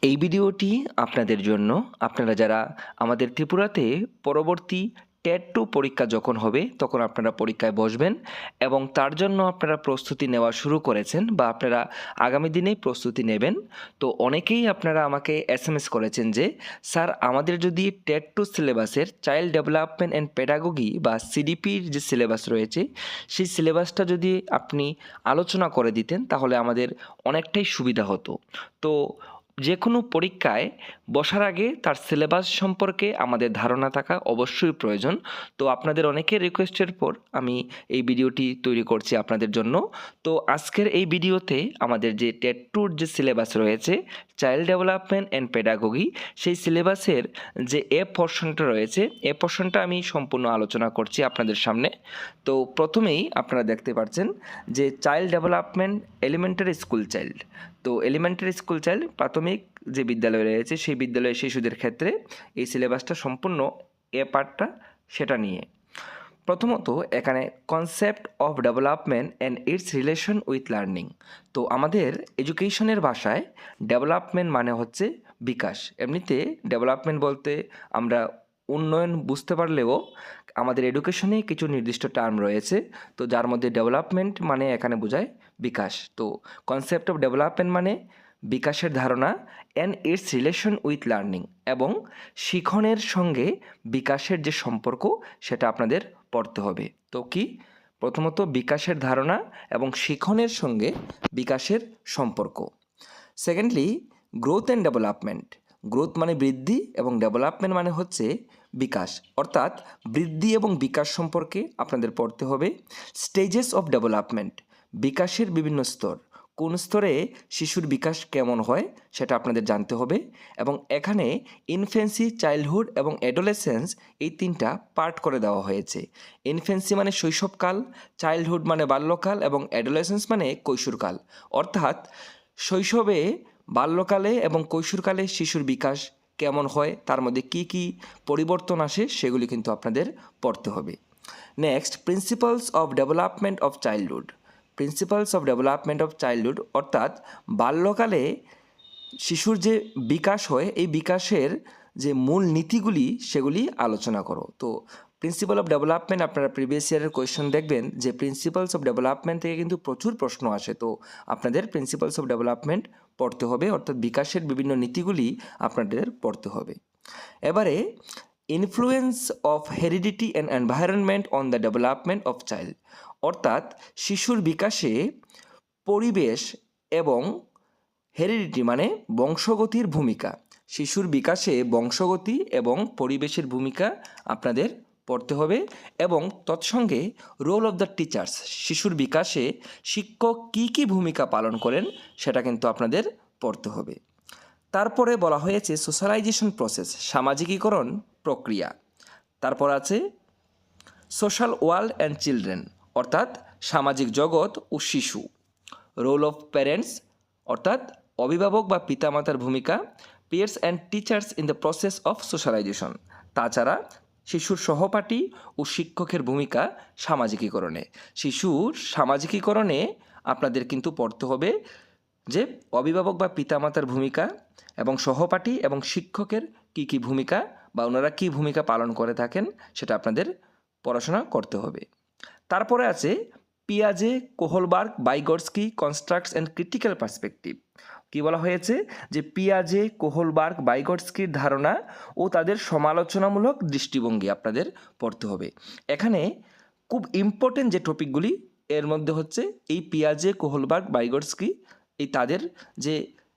এই ভিডিওটি আপনাদের জন্য, আপনারা যারা আমাদের ত্রিপুরাতে পরবর্তী টেট 2 পরীক্ষা যখন হবে তখন আপনারা পরীক্ষায় বসবেন এবং তার জন্য আপনারা প্রস্তুতি নেওয়া শুরু করেছেন বা আপনারা আগামী দিনেই প্রস্তুতি নেবেন। তো অনেকেই আপনারা আমাকে এসএমএস করেছেন যে স্যার আমাদের যদি টেট 2 সিলেবাসের চাইল্ড ডেভেলপমেন্ট অ্যান্ড পেডাগোগি বা সিডিপির যে সিলেবাস রয়েছে সেই সিলেবাসটা যদি আপনি আলোচনা করে দিতেন তাহলে আমাদের অনেকটাই সুবিধা হতো। তো যে কোনো পরীক্ষায় বসার আগে তার সিলেবাস সম্পর্কে আমাদের ধারণা থাকা অবশ্যই প্রয়োজন। তো আপনাদের অনেকের রিকোয়েস্টের পর আমি এই ভিডিওটি তৈরি করছি আপনাদের জন্য। তো আজকের এই ভিডিওতে আমাদের যে টেট 2 যে সিলেবাস রয়েছে চাইল্ড ডেভেলপমেন্ট অ্যান্ড পেডাগোগি, সেই সিলেবাসের যে পোর্শনটা রয়েছে পোর্শনটা আমি সম্পূর্ণ আলোচনা করছি আপনাদের সামনে। তো প্রথমেই আপনারা দেখতে পাচ্ছেন যে child development elementary school child. তো এলিমেন্টারি স্কুল চাইল্ড প্রাথমিক যে বিদ্যালয় রয়েছে সেই বিদ্যালয়ের শিশুদের ক্ষেত্রে এই সিলেবাসটা সম্পূর্ণ পার্টটা সেটা নিয়ে। প্রথমত এখানে concept of development and it's relation with learning. তো আমাদের এডুকেশনের ভাষায় ডেভেলপমেন্ট মানে হচ্ছে বিকাশ। এমনিতে ডেভেলপমেন্ট বলতে আমরা উন্নয়ন বুঝতে পারলেও আমাদের এডুকেশনে কিছু নির্দিষ্ট টার্ম রয়েছে, তো যার মধ্যে ডেভেলপমেন্ট মানে এখানে বোঝায় বিকাশ। তো কনসেপ্ট অফ ডেভেলপমেন্ট মানে বিকাশের ধারণা and it's relation with learning, এবং শিখনের সঙ্গে বিকাশের যে সম্পর্ক সেটা আপনাদের পড়তে হবে। তো কি প্রথমত বিকাশের ধারণা এবং শিখনের সঙ্গে বিকাশের সম্পর্ক। Secondly growth and development. Growth মানে বৃদ্ধি এবং ডেভেলপমেন্ট মানে হচ্ছে বিকাশ, অর্থাৎ বৃদ্ধি এবং বিকাশ সম্পর্কে আপনাদের পড়তে হবে। স্টেজেস অফ ডেভেলপমেন্ট, বিকাশের বিভিন্ন স্তর, কোন স্তরে শিশুর বিকাশ কেমন হয় সেটা আপনাদের জানতে হবে। এবং এখানে ইনফ্যান্সি, চাইল্ডহুড এবং অ্যাডোলেসেন্স এই তিনটা পার্ট করে দেওয়া হয়েছে। ইনফ্যান্সি মানে শৈশবকাল, চাইল্ডহুড মানে বাল্যকাল এবং অ্যাডোলেসেন্স মানে কৈশোরকাল। অর্থাৎ শৈশবে, বাল্যকালে এবং কৈশোরকালে শিশুর বিকাশ কেমন হয়, তার মধ্যে কি কি পরিবর্তন আসে সেগুলি কিন্তু আপনাদের পড়তে হবে। Next principles of development of childhood. Principles of development of childhood অর্থাৎ বাল্যকালে শিশুর যে বিকাশ হয় এই বিকাশের যে মূল নীতিগুলি সেগুলি আলোচনা করো। তো প্রিন্সিপাল অফ ডেভেলপমেন্ট আপনারা প্রিভিয়াস ইয়ারের কোয়েশ্চেন দেখবেন যে প্রিন্সিপালস অফ ডেভেলপমেন্ট থেকে কিন্তু প্রচুর প্রশ্ন আসে। তো আপনাদের প্রিন্সিপালস অফ ডেভেলপমেন্ট পড়তে হবে, অর্থাৎ বিকাশের বিভিন্ন নীতিগুলি আপনাদের পড়তে হবে। এবারে influence of heredity and environment on the development of child. অর্থাৎ শিশুর বিকাশে পরিবেশ এবং হেরিডিটি মানে বংশগতির ভূমিকা। শিশুর বিকাশে বংশগতি এবং পরিবেশের ভূমিকা আপনাদের পড়তে হবে, এবং তৎসঙ্গে রোল অফ দ্য টিচার্স, শিশুর বিকাশে শিক্ষক কী কী ভূমিকা পালন করেন সেটা কিন্তু আপনাদের পড়তে হবে। তারপরে বলা হয়েছে সোশ্যালাইজেশন প্রসেস, সামাজিকীকরণ প্রক্রিয়া। তারপর আছে সোশ্যাল ওয়ার্ল্ড অ্যান্ড চিলড্রেন, অর্থাৎ সামাজিক জগৎ ও শিশু। রোল অফ প্যারেন্টস, অর্থাৎ অভিভাবক বা পিতামাতার ভূমিকা। Peers and teachers in the process of socialisation. তাছাড়া শিশুর সহপাঠী ও শিক্ষকের ভূমিকা সামাজিকীকরণে। শিশুর সামাজিকীকরণে আপনাদের কিন্তু পড়তে হবে যে অভিভাবক বা পিতামাতার ভূমিকা এবং সহপাঠী এবং শিক্ষকের কী কী ভূমিকা বা ওনারা কী ভূমিকা পালন করে থাকেন সেটা আপনাদের পড়াশোনা করতে হবে। তারপরে আছে পিয়াজে, কোহলবার্গ, বাইগটস্কি কনস্ট্রাক্টস অ্যান্ড ক্রিটিক্যাল পার্সপেক্টিভ। কি বলা হয়েছে যে পিয়াজে, কোহলবার্গ, বাইগটস্কির ধারণা ও তাদের সমালোচনামূলক দৃষ্টিভঙ্গি আপনাদের পড়তে হবে। এখানে খুব ইম্পর্টেন্ট যে টপিকগুলি এর মধ্যে হচ্ছে এই পিয়াজে, কোহলবার্গ, বাইগটস্কি, এই তাদের যে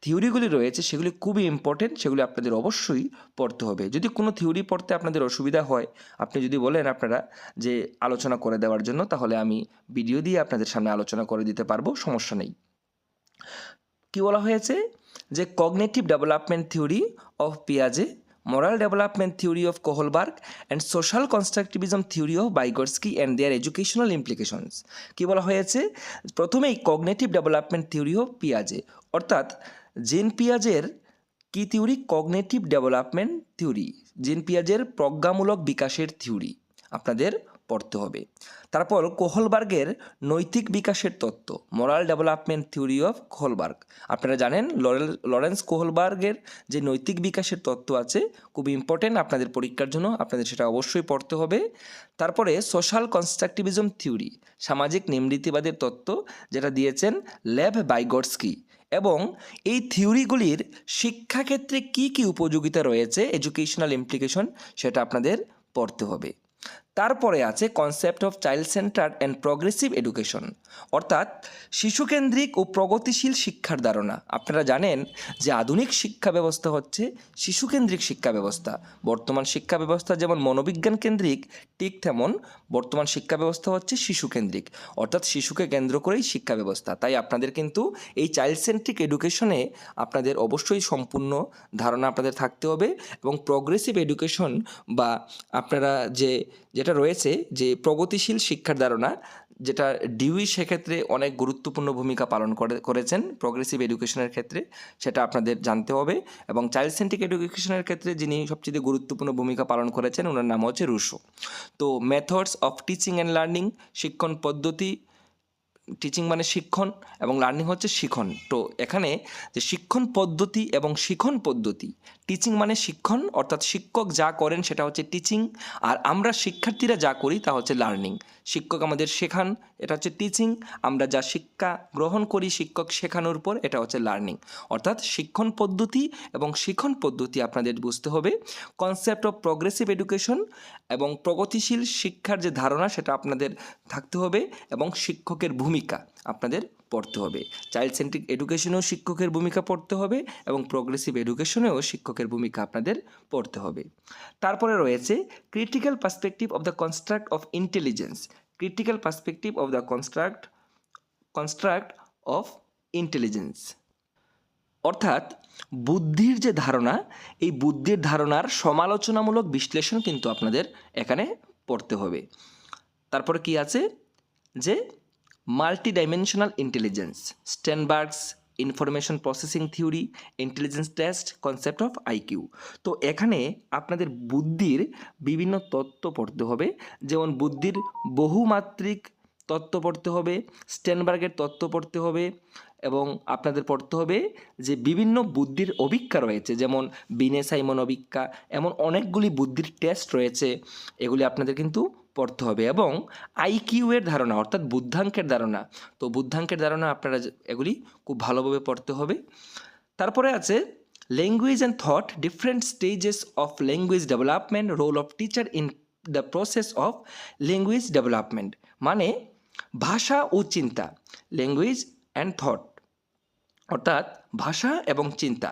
থিওরিগুলি রয়েছে সেগুলি খুবই ইম্পর্টেন্ট, সেগুলি আপনাদের অবশ্যই পড়তে হবে। যদি কোনো থিওরি পড়তে আপনাদের অসুবিধা হয়, আপনি যদি বলেন আপনারা যে আলোচনা করে দেওয়ার জন্য, তাহলে আমি ভিডিও দিয়ে আপনাদের সামনে আলোচনা করে দিতে পারবো, সমস্যা নেই। কি বলা হয়েছে যে কগনিটিভ ডেভেলপমেন্ট থিওরি অফ পিয়াজে, moral development theory of Kohlberg and social constructivism theory of Vygotsky and their educational implications। কি বলা হয়েছে প্রথমেই কগনিটিভ ডেভেলপমেন্ট থিওরি অফ পিয়াজে, অর্থাৎ জিন পিয়াজের কি থিওরি, কগনিটিভ ডেভেলপমেন্ট থিওরি, জিন পিয়াজের প্রজ্ঞামূলক বিকাশের থিওরি আপনাদের পড়তে হবে। তারপর কোহলবার্গের নৈতিক বিকাশের তত্ত্ব, moral development theory of Kohlberg. আপনারা জানেন লরেন্স কোহলবার্গের যে নৈতিক বিকাশের তত্ত্ব আছে খুব ইম্পর্টেন্ট আপনাদের পরীক্ষার জন্য, আপনাদের সেটা অবশ্যই পড়তে হবে। তারপরে সোশ্যাল কনস্ট্রাকটিভিজম থিওরি, সামাজিক নিম্ননীতিবাদের তত্ত্ব, যেটা দিয়েছেন লেভ বাইগটস্কি। এবং এই থিওরিগুলির শিক্ষাক্ষেত্রে কী কী উপযোগিতা রয়েছে, এডুকেশনাল ইমপ্লিকেশন, সেটা আপনাদের পড়তে হবে। তারপরে আছে concept of child centred and progressive education, অর্থাৎ শিশুকেন্দ্রিক ও প্রগতিশীল শিক্ষার ধারণা। আপনারা জানেন যে আধুনিক শিক্ষা ব্যবস্থা হচ্ছে শিশুকেন্দ্রিক শিক্ষা ব্যবস্থা। বর্তমান শিক্ষা ব্যবস্থা যেমন মনোবিজ্ঞান কেন্দ্রিক, ঠিক তেমন বর্তমান শিক্ষা ব্যবস্থা হচ্ছে শিশুকেন্দ্রিক, অর্থাৎ শিশুকে কেন্দ্র করেই শিক্ষা ব্যবস্থা। তাই আপনাদের কিন্তু এই চাইল্ড সেন্ট্রিক এডুকেশনে আপনাদের অবশ্যই সম্পূর্ণ ধারণা আপনাদের থাকতে হবে। এবং প্রগ্রেসিভ এডুকেশন বা আপনারা যেটা রয়েছে যে প্রগতিশীল শিক্ষার ধারণা, যেটা ডিউই সেক্ষেত্রে অনেক গুরুত্বপূর্ণ ভূমিকা পালন করেছেন প্রগ্রেসিভ এডুকেশনের ক্ষেত্রে, সেটা আপনাদের জানতে হবে। এবং চাইল্ড সেন্ট্রিক এডুকেশনের ক্ষেত্রে যিনি সবচেয়ে গুরুত্বপূর্ণ ভূমিকা পালন করেছেন ওনার নাম হচ্ছে রুশো। তো methods of teaching and learning, শিক্ষণ পদ্ধতি, টিচিং মানে শিক্ষণ এবং লার্নিং হচ্ছে শিখন। তো এখানে যে শিক্ষণ পদ্ধতি এবং শিখন পদ্ধতি, টিচিং মানে শিক্ষণ, অর্থাৎ শিক্ষক যা করেন সেটা হচ্ছে টিচিং, আর আমরা শিক্ষার্থীরা যা করি তা হচ্ছে লার্নিং। শিক্ষক আমাদের শেখান, এটা হচ্ছে টিচিং, আমরা যা শিক্ষা গ্রহণ করি শিক্ষক শেখানোর পর, এটা হচ্ছে লার্নিং। অর্থাৎ শিক্ষণ পদ্ধতি এবং শিখন পদ্ধতি আপনাদের বুঝতে হবে। কনসেপ্ট অফ প্রগ্রেসিভ এডুকেশন এবং প্রগতিশীল শিক্ষার যে ধারণা সেটা আপনাদের থাকতে হবে। এবং শিক্ষকের ভূমিকা আপনাদের পড়তে হবে। চাইল্ড সেন্ট্রিক এডুকেশনেও শিক্ষকের ভূমিকা পড়তে হবে এবং প্রগ্রেসিভ এডুকেশনেও শিক্ষকের ভূমিকা আপনাদের পড়তে হবে। তারপরে রয়েছে critical perspective of the construct of intelligence, critical perspective of the construct of intelligence, অর্থাৎ বুদ্ধির যে ধারণা, এই বুদ্ধির ধারণার সমালোচনামূলক বিশ্লেষণ কিন্তু আপনাদের এখানে পড়তে হবে। তারপরে কি আছে যে multi dimensional intelligence, Sternberg's information processing theory, intelligence test, concept of IQ. তো এখানে আপনাদের বুদ্ধির বিভিন্ন তত্ত্ব পড়তে হবে, যেমন বুদ্ধির বহুমাত্রিক তত্ত্ব পড়তে হবে, স্টেনবার্গের তত্ত্ব পড়তে হবে, এবং আপনাদের পড়তে হবে যে বিভিন্ন বুদ্ধির অভিজ্ঞা রয়েছে, যেমন বিনে সাইমন অভিজ্ঞা, এমন অনেকগুলি বুদ্ধির টেস্ট রয়েছে, এগুলি আপনাদের কিন্তু পড়তে হবে। এবং আইকিউ এর ধারণা, অর্থাৎ বুদ্ধাঙ্কের ধারণা, তো বুদ্ধাঙ্কের ধারণা আপনারা এগুলি খুব ভালোভাবে পড়তে হবে। তারপরে আছে language and thought, different stages of language development, role of teacher in the process of language development, মানে ভাষা ও চিন্তা, ল্যাঙ্গুয়েজ অ্যান্ড থট, অর্থাৎ ভাষা এবং চিন্তা,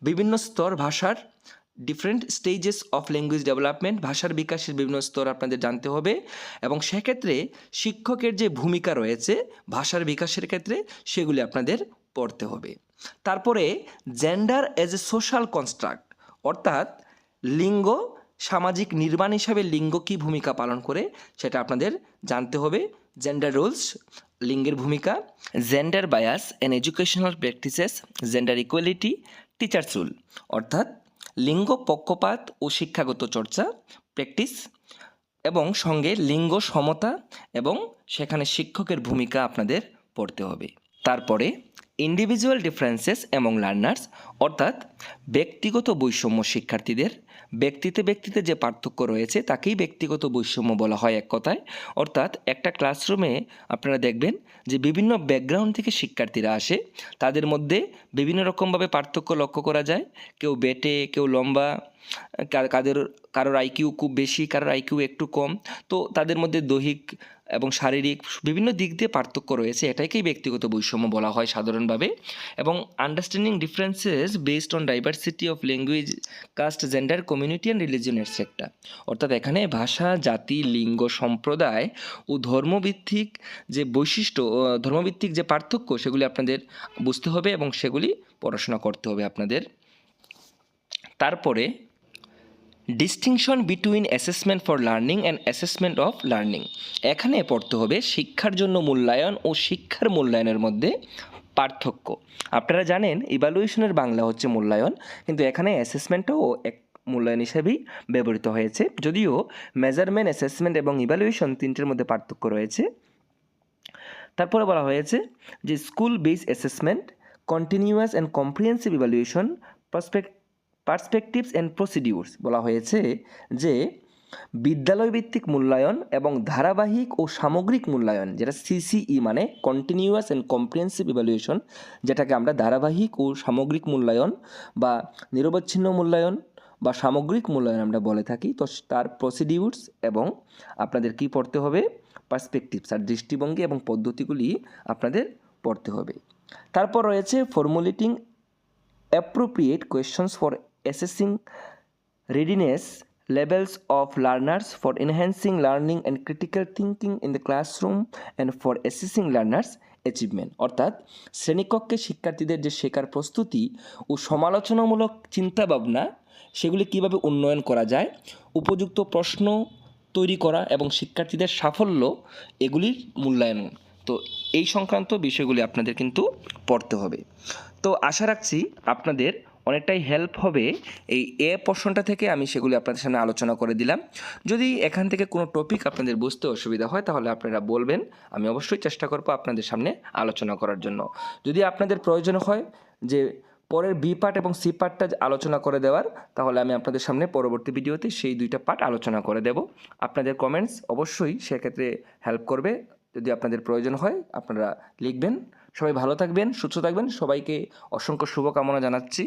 বিভিন্ন স্তর ভাষার, different stages of language development, ভাষার বিকাশের বিভিন্ন স্তর আপনাদের জানতে হবে। এবং সেক্ষেত্রে শিক্ষকের যে ভূমিকা রয়েছে ভাষার বিকাশের ক্ষেত্রে সেগুলি আপনাদের পড়তে হবে। তারপরে gender as a social construct, অর্থাৎ লিঙ্গ সামাজিক নির্মাণ হিসাবে লিঙ্গ কী ভূমিকা পালন করে সেটা আপনাদের জানতে হবে। জেন্ডার রোলস, লিঙ্গের ভূমিকা, gender bias and educational practices, gender equality, teachers rule, অর্থাৎ লিঙ্গ পক্ষপাত ও শিক্ষাগত চর্চা প্র্যাকটিস, এবং সঙ্গে লিঙ্গ সমতা এবং সেখানে শিক্ষকের ভূমিকা আপনাদের পড়তে হবে। তারপরে ইন্ডিভিজুয়াল ডিফারেন্সেস এবং লার্নার্স, অর্থাৎ ব্যক্তিগত বৈষম্য, শিক্ষার্থীদের ব্যক্তিতে যে পার্থক্য রয়েছে তাকেই ব্যক্তিগত বৈষম্য বলা হয় এক কথায়। অর্থাৎ একটা ক্লাসরুমে আপনারা দেখবেন যে বিভিন্ন ব্যাকগ্রাউন্ড থেকে শিক্ষার্থীরা আসে, তাদের মধ্যে বিভিন্ন রকমভাবে পার্থক্য লক্ষ্য করা যায়, কেউ বেটে, কেউ লম্বা, কারোর আইকিউ খুব বেশি, কারোর আইকিউ একটু কম, তো তাদের মধ্যে দৈহিক এবং শারীরিক বিভিন্ন দিক দিয়ে পার্থক্য রয়েছে, এটাকেই ব্যক্তিগত বৈষম্য বলা হয় সাধারণভাবে। এবং understanding differences based on diversity of language, caste, gender, community and religion etcetera, অর্থাৎ এখানে ভাষা, জাতি, লিঙ্গ, সম্প্রদায় ও ধর্মভিত্তিক যে বৈশিষ্ট্য, ধর্মভিত্তিক যে পার্থক্য সেগুলি আপনাদের বুঝতে হবে এবং সেগুলি পড়াশোনা করতে হবে আপনাদের। তারপরে distinction between assessment for learning and assessment of learning, এখানে পড়তে হবে শিক্ষার জন্য মূল্যায়ন ও শিক্ষার মূল্যায়নের মধ্যে পার্থক্য। আপনারা জানেন ইভ্যালুয়েশনের বাংলা হচ্ছে মূল্যায়ন, কিন্তু এখানে অ্যাসেসমেন্টও মূল্যায়ন হিসেবেই ব্যবহৃত হয়েছে, যদিও মেজারমেন্ট, অ্যাসেসমেন্ট এবং ইভ্যালুয়েশন তিনটের মধ্যে পার্থক্য রয়েছে। তারপরে বলা হয়েছে যে school base assessment, continuous and comprehensive evaluation, perspectives and procedures. বলা হয়েছে যে বিদ্যালয় ভিত্তিক মূল্যায়ন এবং ধারাবাহিক ও সামগ্রিক মূল্যায়ন, যেটা সিসিই মানে কন্টিনিউয়াস অ্যান্ড কম্প্রিহেন্সিভ ইভ্যালুয়েশন, যেটাকে আমরা ধারাবাহিক ও সামগ্রিক মূল্যায়ন বা নিরবচ্ছিন্ন মূল্যায়ন বা সামগ্রিক মূল্যায়ন আমরা বলে থাকি। তো তার প্রসিডিউরস এবং আপনাদের কি পড়তে হবে, পার্সপেক্টিভস আর দৃষ্টিভঙ্গি এবং পদ্ধতিগুলি আপনাদের পড়তে হবে। তারপর রয়েছে formulating appropriate questions for assessing readiness levels of learners, for enhancing learning and critical thinking in the classroom, and for assessing learners achievement। অর্থাৎ শ্রেণীকক্ষে শিক্ষার্থীদের যে শেখার প্রস্তুতি ও সমালোচনামূলক চিন্তাভাবনা সেগুলি কিভাবে উন্নয়ন করা যায়, উপযুক্ত প্রশ্ন তৈরি করা এবং শিক্ষার্থীদের সাফল্য, এগুলির মূল্যায়ন। তো এই সংক্রান্ত বিষয়গুলি আপনাদের কিন্তু পড়তে হবে। তো আশা রাখছি আপনাদের অনেকটাই হেল্প হবে এই পোর্শনটা থেকে। আমি সেগুলি আপনাদের সামনে আলোচনা করে দিলাম। যদি এখান থেকে কোনো টপিক আপনাদের বুঝতে অসুবিধা হয় তাহলে আপনারা বলবেন, আমি অবশ্যই চেষ্টা করব আপনাদের সামনে আলোচনা করার জন্য। যদি আপনাদের প্রয়োজন হয় যে পরের বি পার্ট এবং সি পার্টটা আলোচনা করে দেওয়ার, তাহলে আমি আপনাদের সামনে পরবর্তী ভিডিওতে সেই দুইটা পার্ট আলোচনা করে দেব। আপনাদের কমেন্টস অবশ্যই সেক্ষেত্রে হেল্প করবে। যদি আপনাদের প্রয়োজন হয় আপনারা লিখবেন। সবাই ভালো থাকবেন, সুস্থ থাকবেন। সবাইকে অসংখ্য শুভকামনা জানাচ্ছি।